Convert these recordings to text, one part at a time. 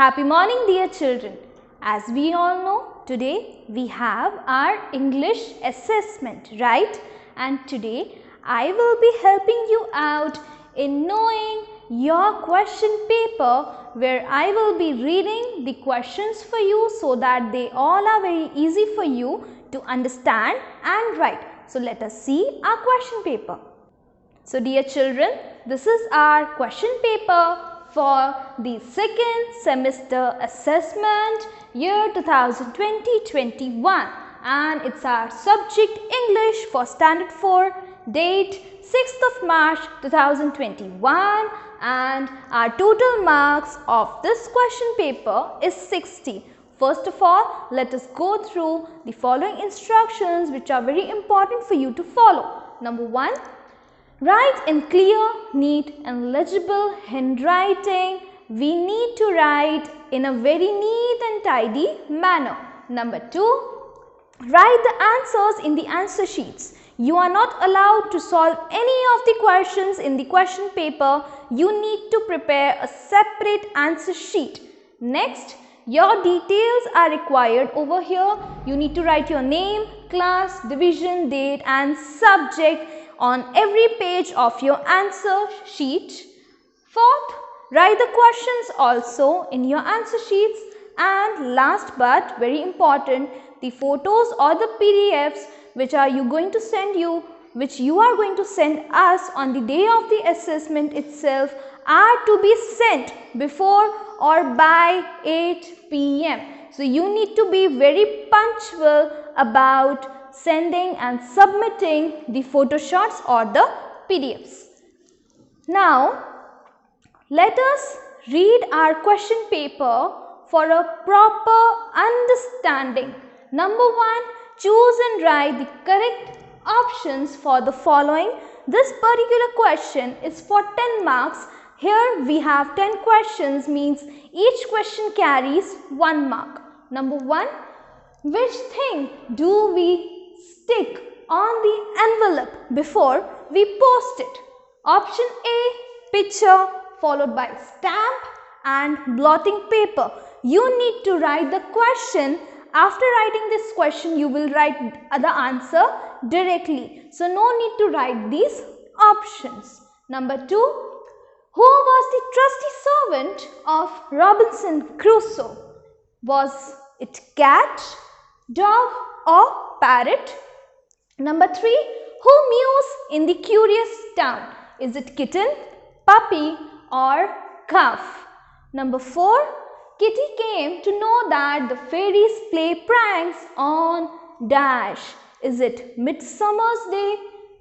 Happy morning, dear children. As we all know, today we have our English assessment, right? And today I will be helping you out in knowing your question paper, where I will be reading the questions for you so that they all are very easy for you to understand and write. So let us see our question paper. So dear children, this is our question paper for the second semester assessment year 2020-21, and it's our subject English for standard 4, date 6th of March 2021, and our total marks of this question paper is 60. First of all, let us go through the following instructions which are very important for you to follow. Number 1. Write in clear, neat and legible handwriting. We need to write in a very neat and tidy manner. Number 2. Write the answers in the answer sheets. You are not allowed to solve any of the questions in the question paper. You need to prepare a separate answer sheet. Next, your details are required over here. You need to write your name, class, division, date and subject on every page of your answer sheet. Fourth, write the questions also in your answer sheets. And last but very important, the photos or the PDFs which you are going to send us on the day of the assessment itself are to be sent before or by 8 p.m. So you need to be very punctual about sending and submitting the photo shots or the PDFs. Now, let us read our question paper for a proper understanding. Number 1, choose and write the correct options for the following. This particular question is for 10 marks. Here we have 10 questions, means each question carries 1 mark. Number 1, which thing do we stick on the envelope before we post it? Option A, picture followed by stamp and blotting paper. You need to write the question. After writing this question, you will write the answer directly. So no need to write these options. Number 2, who was the trusty servant of Robinson Crusoe? Was it cat, dog or parrot? Number 3, who mews in the curious town? Is it kitten, puppy or calf? Number 4, Kitty came to know that the fairies play pranks on dash. Is it midsummer's day,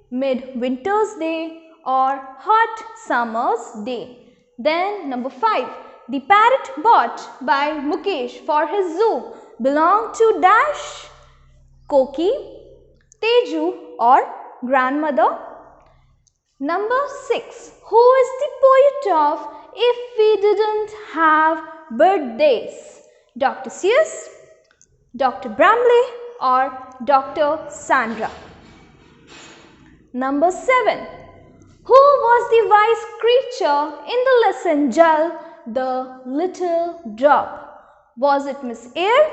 midwinter's day or hot summer's day? Then number 5, the parrot bought by Mukesh for his zoo belonged to dash, Koki, Teju or grandmother? Number 6, who is the poet of If We Didn't Have Birthdays? Dr. Seuss, Dr. Bramley or Dr. Sandra? Number 7, who was the wise creature in the lesson Jal, the little drop? Was it Miss Air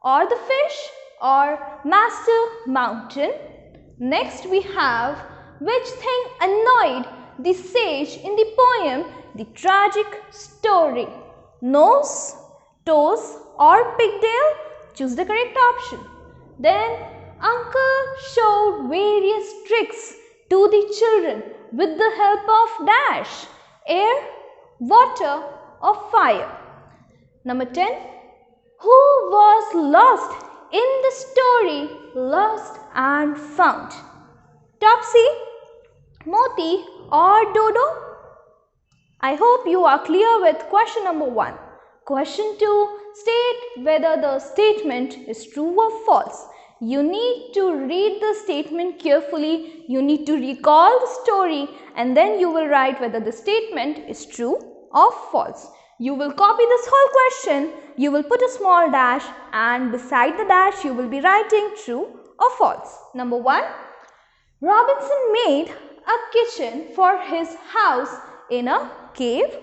or the fish or Master Mountain? Next we have, which thing annoyed the sage in the poem The Tragic Story? Nose, toes or pigtail? Choose the correct option. Then uncle showed various tricks to the children with the help of dash, air, water or fire. Number 10, who was lost in the story Lost and Found? Topsy, Moti or Dodo? I hope you are clear with question number 1. Question 2, state whether the statement is true or false. You need to read the statement carefully. You need to recall the story and then you will write whether the statement is true or false. You will copy this whole question. You will put a small dash and beside the dash you will be writing true or false. Number 1, Robinson made a kitchen for his house in a cave.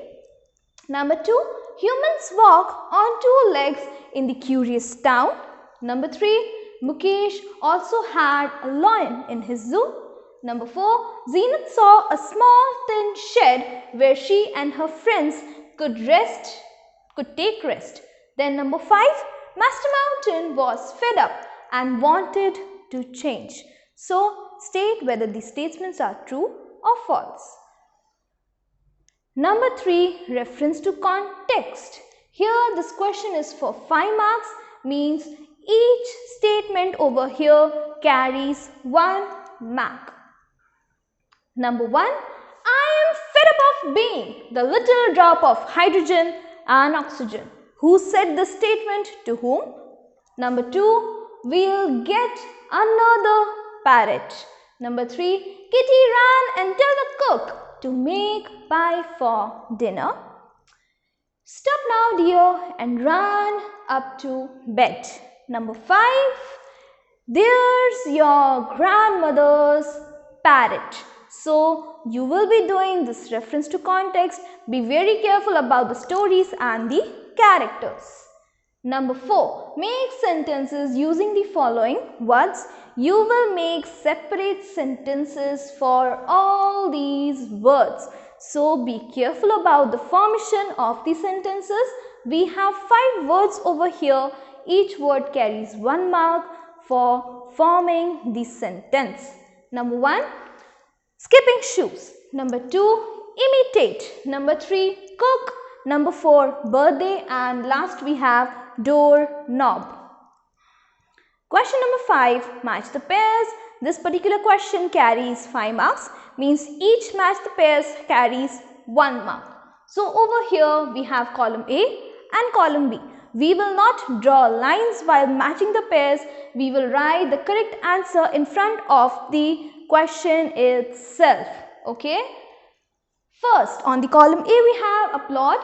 Number 2, humans walk on two legs in the curious town. Number 3, Mukesh also had a lion in his zoo. Number 4, Zenith saw a small tin shed where she and her friends could take rest. Then number 5, Master Mountain was fed up and wanted to change. So state whether these statements are true or false. Number 3, reference to context. Here this question is for 5 marks, means each statement over here carries 1 mark. Number 1, I am fed up of being the little drop of hydrogen and oxygen. Who said the statement to whom? Number 2, we'll get another parrot. Number 3, Kitty ran and tell the cook to make pie for dinner. Stop now, dear, and run up to bed. Number 5, there's your grandmother's parrot. So you will be doing this reference to context. Be very careful about the stories and the characters. Number 4, make sentences using the following words. You will make separate sentences for all these words. So be careful about the formation of the sentences. We have 5 words over here. Each word carries 1 mark for forming the sentence. Number 1, skipping shoes. Number 2, imitate. Number 3, cook. Number 4, birthday. And last we have doorknob. Question number 5, match the pairs. This particular question carries 5 marks, means each match the pairs carries 1 mark. So over here we have column A and column B. We will not draw lines while matching the pairs. We will write the correct answer in front of the question itself. Okay. First, on the column A we have applaud,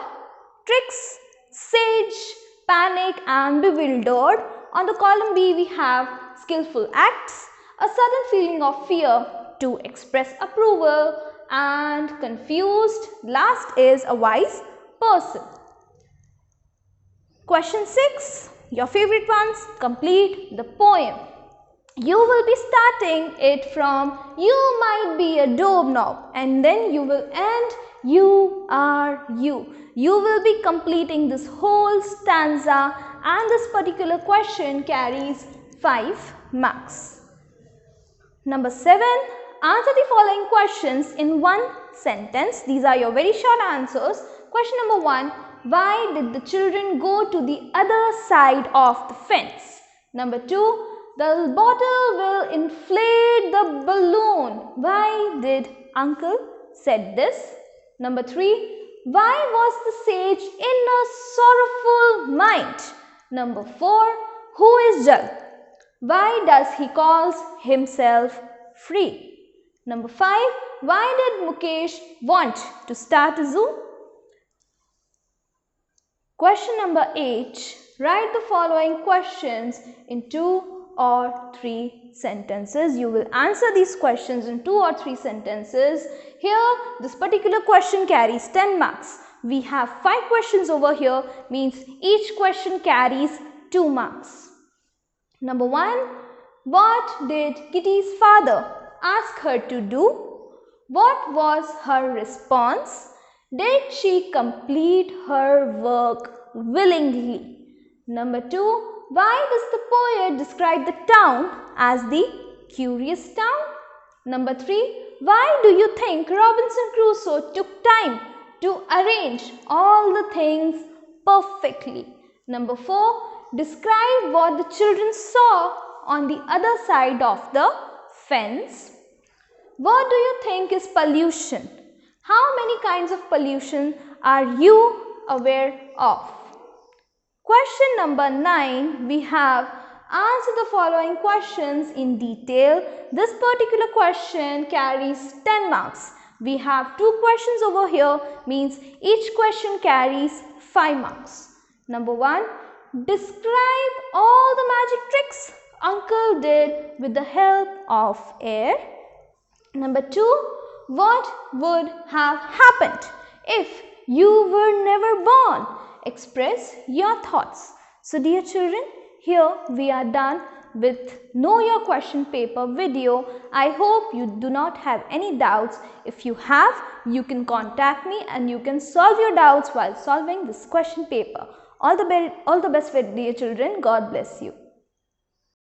tricks, sage, panic and bewildered. On the column B we have skillful acts, a sudden feeling of fear to express approval, and confused. Last is a wise person. Question 6, your favorite ones, complete the poem. You will be starting it from you might be a doorknob and then you will end you are you. You will be completing this whole stanza and this particular question carries 5 marks. Number 7, answer the following questions in 1 sentence. These are your very short answers. Question number 1, why did the children go to the other side of the fence? Number 2, the bottle will inflate the balloon. Why did uncle said this? Number 3, why was the sage in a sorrowful mind? Number 4, who is Jal? Why does he calls himself free? Number 5, why did Mukesh want to start a zoo? Question number 8, write the following questions in 2 or 3 sentences. You will answer these questions in 2 or 3 sentences. Here, this particular question carries 10 marks. We have 5 questions over here, means each question carries 2 marks. Number 1, what did Kitty's father ask her to do? What was her response? Did she complete her work willingly? Number 2, why does the poet describe the town as the curious town? Number 3, why do you think Robinson Crusoe took time to arrange all the things perfectly? Number 4, describe what the children saw on the other side of the fence. What do you think is pollution? How many kinds of pollution are you aware of? Question number 9, we have answer the following questions in detail. This particular question carries 10 marks. We have 2 questions over here, means each question carries 5 marks. Number 1, describe all the magic tricks uncle did with the help of air. Number 2, what would have happened if you were never born? express your thoughts. So dear children, here we are done with Know Your Question Paper video. I hope you do not have any doubts. If you have, you can contact me and you can solve your doubts while solving this question paper. All the best, dear children. God bless you.